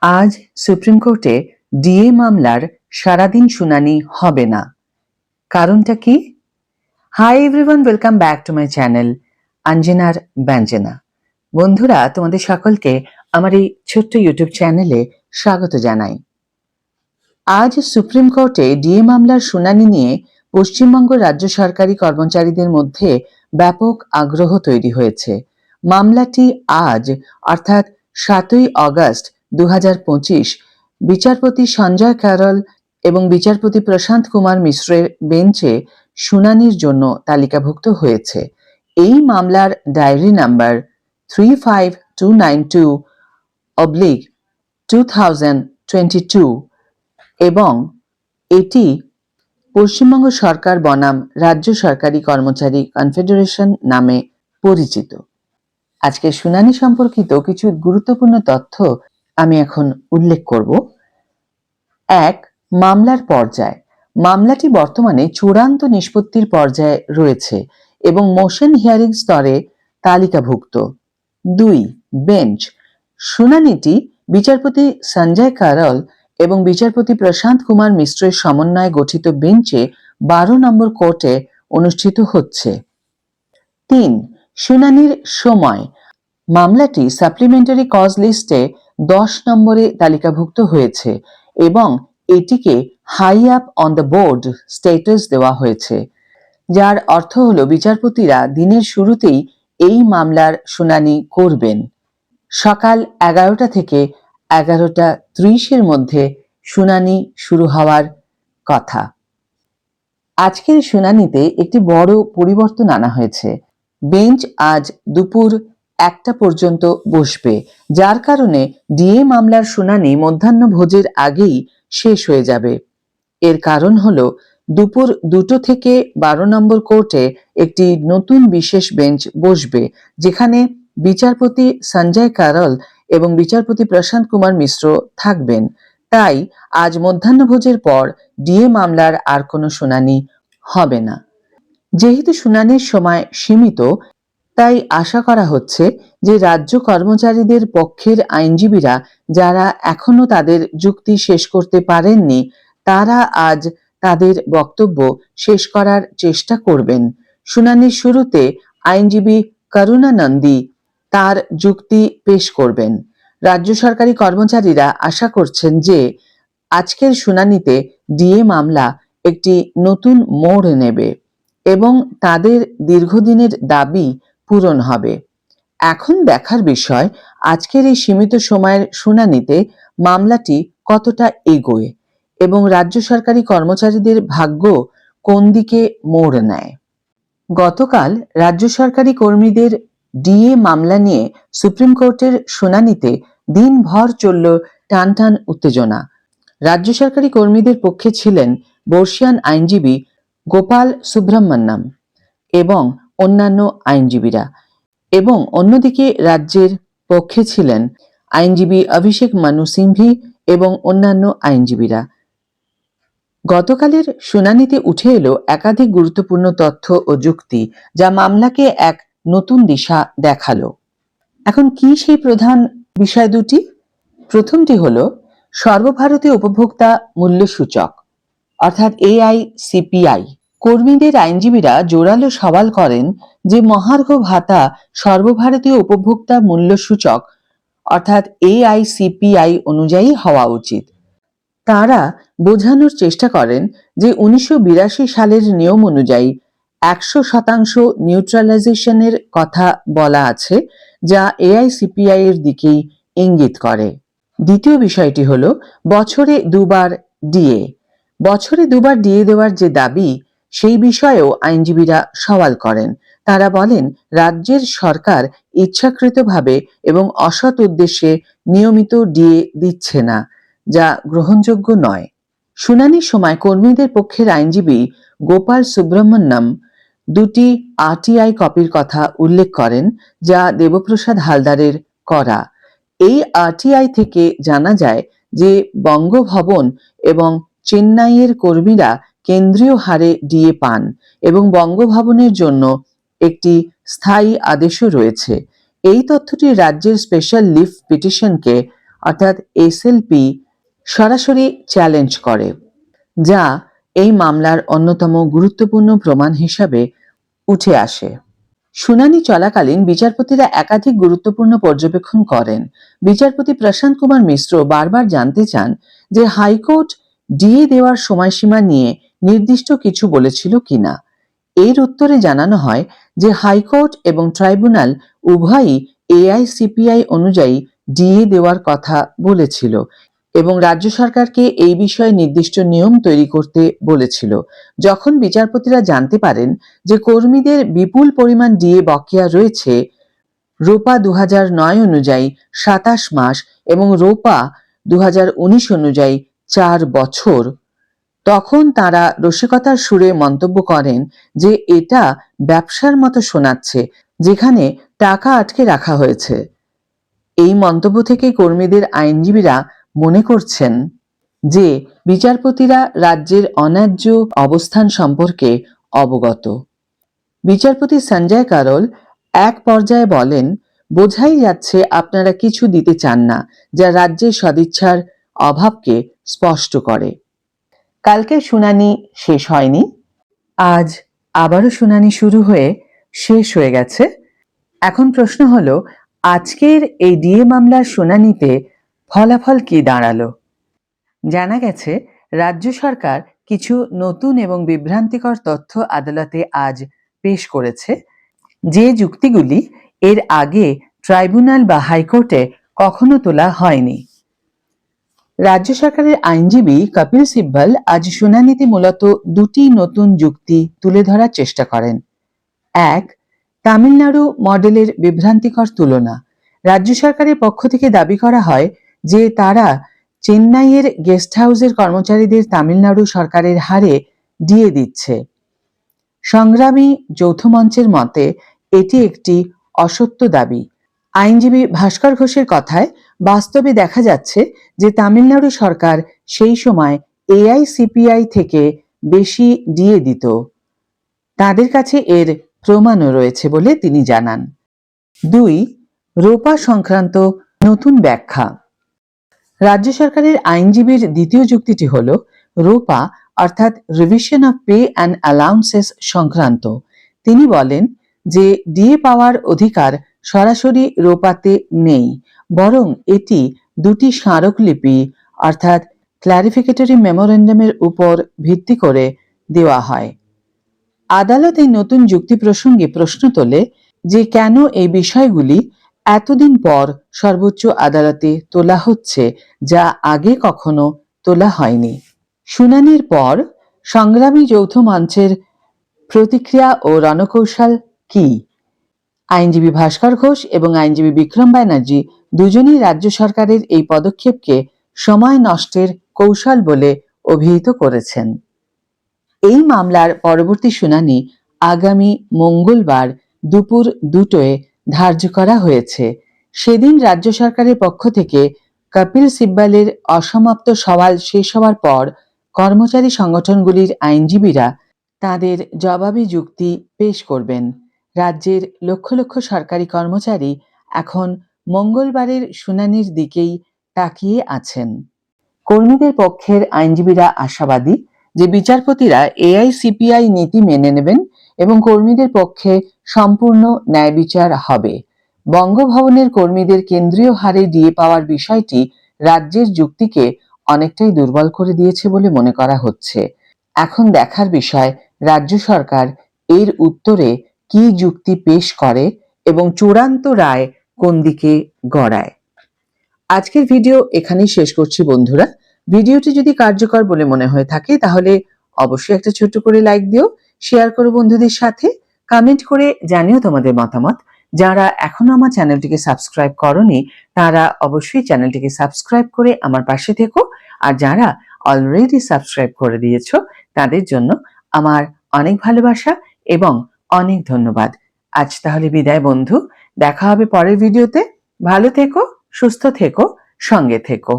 আজ সুপ্রিম কোর্টে ডিএ মামলার সারাদিন শুনানি হবে না। কারণটা কি? Hi everyone, welcome back to my channel আঞ্জনার ব্যঞ্জনা। বন্ধুরা, তোমাদের সকলকে আমার এই ছোট্ট ইউটিউব চ্যানেলে স্বাগত জানাই। আজ সুপ্রিম কোর্টে ডিএ মামলার শুনানি নিয়ে পশ্চিমবঙ্গ রাজ্য সরকারি কর্মচারীদের মধ্যে ব্যাপক আগ্রহ তৈরি হয়েছে। মামলাটি আজ অর্থাৎ 7ই অগস্ট 2025 বিচারপতি সঞ্জয় কারল এবং বিচারপতি প্রশান্ত কুমার মিশ্রের বেঞ্চে শুনানির জন্য তালিকাভুক্ত হয়েছে। এই মামলার ডায়েরি নাম্বার 35292/2022 এবং এটি পশ্চিমবঙ্গ সরকার বনাম রাজ্য সরকারি কর্মচারী কনফেডারেশন নামে পরিচিত। আজকের শুনানি সম্পর্কিত কিছু গুরুত্বপূর্ণ তথ্য আমি এখন উল্লেখ করব। 1. মামলার পর্যায়। মামলাটি বর্তমানে চূড়ান্ত নিষ্পত্তির পর্যায়ে রয়েছে এবং মোশন হিয়ারিং স্তরে তালিকাভুক্ত। 2. বেঞ্চ। শুনানিটি বিচারপতি সঞ্জয় কারল এবং বিচারপতি প্রশান্ত কুমার মিশ্রের সমন্বয়ে গঠিত বেঞ্চে 12 নম্বর কোর্টে অনুষ্ঠিত হচ্ছে। 3. শুনানির সময়। মামলাটি সাপ্লিমেন্টারি কজ লিস্টে 10 নম্বরে তালিকাভুক্ত হয়েছে এবং এটিকে high up on the board status দেওয়া হয়েছে, যার অর্থ হল বিচারপতিরা দিনের শুরুতেই এই মামলার শুনানি করবেন। সকাল 11টা থেকে 11:30 মধ্যে শুনানি শুরু হওয়ার কথা। আজকের শুনানিতে একটি বড় পরিবর্তন আনা হয়েছে। বেঞ্চ আজ দুপুর 1টা পর্যন্ত বসবে, যার কারণে ডিএ মামলার শুনানি মধ্যাহ্নভোজের আগেই শেষ হয়ে যাবে। এর কারণ হলো দুপুর 2টো থেকে 12 নম্বর কোর্টে একটি নতুন বিশেষ বেঞ্চ বসবে, যেখানে বিচারপতি সঞ্জয় কারল এবং বিচারপতি প্রশান্ত কুমার মিশ্র থাকবেন। তাই আজ মধ্যাহ্নভোজের পর ডিএ মামলার আর কোনো শুনানি হবে না। যেহেতু শুনানির সময় সীমিত, তাই আশা করা হচ্ছে যে রাজ্য কর্মচারীদের পক্ষের আইনজীবীরা যারা এখনো তাদের যুক্তি শেষ করতে পারেননি, তারা আজ তাদের বক্তব্য শেষ করার চেষ্টা করবেন। শুনানির শুরুতে আইনজীবী করুণা নন্দী তার যুক্তি পেশ করবেন। রাজ্য সরকারি কর্মচারীরা আশা করছেন যে আজকের শুনানিতে ডিএ মামলা একটি নতুন মোড় নেবে এবং তাদের দীর্ঘদিনের দাবি পূরণ হবে। এখন দেখার বিষয় আজকের এই সীমিত সময়ের শুনানিতে মামলাটি কতটা এগোয় এবং রাজ্য সরকারি কর্মচারীদের ভাগ্য কোন দিকে মোড় নেয়। গতকাল রাজ্য সরকারি কর্মীদের ডিএ মামলা নিয়ে সুপ্রিম কোর্টের শুনানিতে দিনভর চলল টানটান উত্তেজনা। রাজ্য সরকারি কর্মীদের পক্ষে ছিলেন বর্ষিয়ান আইনজীবী গোপাল সুব্রহ্মণ্যম এবং অন্যান্য আইনজীবীরা, এবং অন্যদিকে রাজ্যের পক্ষে ছিলেন আইনজীবী অভিষেক মানু সিংভি এবং অন্যান্য আইনজীবীরা। গতকালের শুনানিতে উঠে এলো একাধিক গুরুত্বপূর্ণ তথ্য ও যুক্তি, যা মামলাকে এক নতুন দিশা দেখালো। এখন কি সেই প্রধান বিষয় দুটি? প্রথমটি হলো সর্বভারতীয় উপভোক্তা মূল্য সূচক অর্থাৎ AICPI। কর্মীদের আইনজীবীরা জোরালো সওয়াল করেন যে মহার্ঘ ভাতা সর্বভারতীয় উপভোক্তা মূল্য সূচক অর্থাৎ AICPI অনুযায়ী হওয়া উচিত। তারা বোঝানোর চেষ্টা করেন যে 1982 সালের নিয়ম অনুযায়ী 100% নিউট্রালাইজেশনের কথা বলা আছে, যা AICPI এর দিকেই ইঙ্গিত করে। দ্বিতীয় বিষয়টি হলো বছরে দুবার ডিএ দেওয়ার যে দাবি, সেই বিষয়েও আইনজীবীরা সওয়াল করেন। তারা বলেন রাজ্যের সরকার ইচ্ছাকৃতভাবে এবং অসৎ উদ্দেশ্যে নিয়মিত ডিএ দিচ্ছে না, যা গ্রহণযোগ্য নয়। শুনানির সময় কর্মীদের পক্ষের আইনজীবী গোপাল সুব্রহ্মণ্যম দুটি RTI কপির কথা উল্লেখ করেন, যা দেবপ্রসাদ হালদারের করা। এই RTI থেকে জানা যায় যে বঙ্গভবন এবং চেন্নাইয়ের কর্মীরা কেন্দ্রীয় হারে ডিএ পান এবং বঙ্গভবনের জন্য একটি স্থায়ী আদেশও রয়েছে। এই তথ্যটি রাজ্যের স্পেশাল লিভ পিটিশনকে অর্থাৎ এসএলপি সরাসরি চ্যালেঞ্জ করে, যা এই মামলার অন্যতম গুরুত্বপূর্ণ প্রমাণ হিসাবে উঠে আসে। শুনানি চলাকালীন বিচারপতিরা একাধিক গুরুত্বপূর্ণ পর্যবেক্ষণ করেন। বিচারপতি প্রশান্ত কুমার মিশ্র বারবার জানতে চান যে হাইকোর্ট ডিএ দেওয়ার সময়সীমা নিয়ে নির্দিষ্ট কিছু বলেছিল কিনা। এর উত্তরে জানানো হয় যে হাইকোর্ট এবং ট্রাইব্যুনাল উভয়ই এআইসিপিআই অনুযায়ী ডিএ দেওয়ার কথা বলেছিল এবং রাজ্য সরকারকে এই বিষয়ে নির্দিষ্ট নিয়ম তৈরি করতে বলেছিল। যখন বিচারপতিরা জানতে পারেন যে কর্মীদের বিপুল পরিমাণ ডিএ বকেয়া রয়েছে, রোপা 2009 অনুযায়ী 27 মাস এবং রোপা 2019 অনুযায়ী 4 বছর, তখন তারা রসিকতার সুরে মন্তব্য করেন যে এটা ব্যবসার মতো শোনাচ্ছে, যেখানে টাকা আটকে রাখা হয়েছে। এই মন্তব্য থেকে কর্মীদের আইনজীবীরা মনে করছেন যে বিচারপতিরা রাজ্যের অন্যায্য অবস্থান সম্পর্কে অবগত। বিচারপতি সঞ্জয় কারোল এক পর্যায়ে বলেন, বোঝাই যাচ্ছে আপনারা কিছু দিতে চান না, যা রাজ্যের সদিচ্ছার অভাবকে স্পষ্ট করে। কালকের শুনানি শেষ হয়নি, আজ আবারও শুনানি শুরু হয়ে শেষ হয়ে গেছে। এখন প্রশ্ন হলো, আজকের এই ডিএ মামলার শুনানিতে ফলাফল কি দাঁড়ালো? জানা গেছে রাজ্য সরকার কিছু নতুন এবং বিভ্রান্তিকর তথ্য আদালতে আজ পেশ করেছে, যে যুক্তিগুলি এর আগে ট্রাইব্যুনাল বা হাইকোর্টে কখনো তোলা হয়নি। রাজ্য সরকারের আইনজীবী কপিল সিব্বল আজ শুনানিতে মূলত দুটি নতুন যুক্তি তুলে ধরার চেষ্টা করেন। এক, তামিলনাড়ু মডেলের বিভ্রান্তিকর তুলনা। রাজ্য সরকারের পক্ষ থেকে দাবি করা হয় যে তারা চেন্নাইয়ের গেস্ট হাউসের কর্মচারীদের তামিলনাড়ু সরকারের হারে ডিএ দিচ্ছে। সংগ্রামী যৌথ মঞ্চের মতে এটি একটি অসত্য দাবি। আইনজীবী ভাস্কর ঘোষের কথায় বাস্তবে দেখা যাচ্ছে যে তামিলনাড়ু সরকার সেই সময় এআইসিপিআই থেকে বেশি ডিএ দিত। তাদের কাছে এর প্রমাণও রয়েছে বলে তিনি জানান। দুই, রোপা সংক্রান্ত নতুন ব্যাখ্যা। রাজ্য সরকারের আইনজীবীর দ্বিতীয় যুক্তিটি হল রোপা অর্থাৎ revision of pay and allowances সংক্রান্ত। তিনি বলেন যে ডিএ পাওয়ার অধিকার সরাসরি রোপাতে নেই, বরং এটি দুটি স্মারকলিপি অর্থাৎ ক্ল্যারিফিকেটরি মেমোরেন্ডামের উপর ভিত্তি করে দেওয়া হয়। আদালত এই নতুন যুক্তি প্রসঙ্গে প্রশ্ন তোলে যে কেন এই বিষয়গুলি এতদিন পর সর্বোচ্চ আদালতে তোলা হচ্ছে, যা আগে কখনো তোলা হয়নি। শুনানির পর সংগ্রামী যৌথ মঞ্চের প্রতিক্রিয়া ও রণকৌশল কি? আইনজীবী ভাস্কর ঘোষ এবং আইনজীবী বিক্রম ব্যানার্জি দুজনেই রাজ্য সরকারের এই পদক্ষেপকে সময় নষ্টের কৌশল বলে অভিহিত করেছেন। এই মামলার পরবর্তী শুনানি আগামী মঙ্গলবার দুপুর 2টায় ধার্য করা হয়েছে। সেদিন রাজ্য সরকারের পক্ষ থেকে কপিল সিব্বলের অসমাপ্ত সওয়াল শেষ হওয়ার পর কর্মচারী সংগঠনগুলির আইনজীবীরা তাদের জবাবি যুক্তি পেশ করবেন। রাজ্যের লক্ষ লক্ষ সরকারি কর্মচারী এখন মঙ্গলবারের শুনানির দিকেই তাকিয়ে আছেন। কর্মীদের পক্ষের আইনজীবীরা আশাবাদী যে বিচারপতিরা এআইসিপিআই নীতি মেনে নেবেন এবং কর্মীদের পক্ষে সম্পূর্ণ ন্যায় বিচার হবে। বঙ্গভবনের কর্মীদের কেন্দ্রীয় হারে ডিএ পাওয়ার বিষয়টি রাজ্যের যুক্তিকে অনেকটাই দুর্বল করে দিয়েছে বলে মনে করা হচ্ছে। এখন দেখার বিষয় রাজ্য সরকার এর উত্তরে কি যুক্তি পেশ করে এবং চূড়ান্ত রায় কোন দিকে গড়ায়। আজকের ভিডিও এখানেই শেষ করছি বন্ধুরা। ভিডিওটি যদি কার্যকর বলে মনে হয়ে থাকে তাহলে অবশ্যই একটা ছোট্ট করে লাইক দিও, শেয়ার করো বন্ধুদের সাথে, কমেন্ট করে জানিও তোমাদের মতামত। যারা এখনো আমার চ্যানেলটিকে সাবস্ক্রাইব করনি তারা অবশ্যই চ্যানেলটিকে সাবস্ক্রাইব করে আমার পাশে থেকো, আর যারা অলরেডি সাবস্ক্রাইব করে দিয়েছো তাদের জন্য আমার অনেক ভালোবাসা এবং অনেক ধন্যবাদ। আজ তাহলে বিদায় বন্ধু, দেখা হবে পরের ভিডিওতে। ভালো থেকো, সুস্থ থেকো, সঙ্গে থেকো।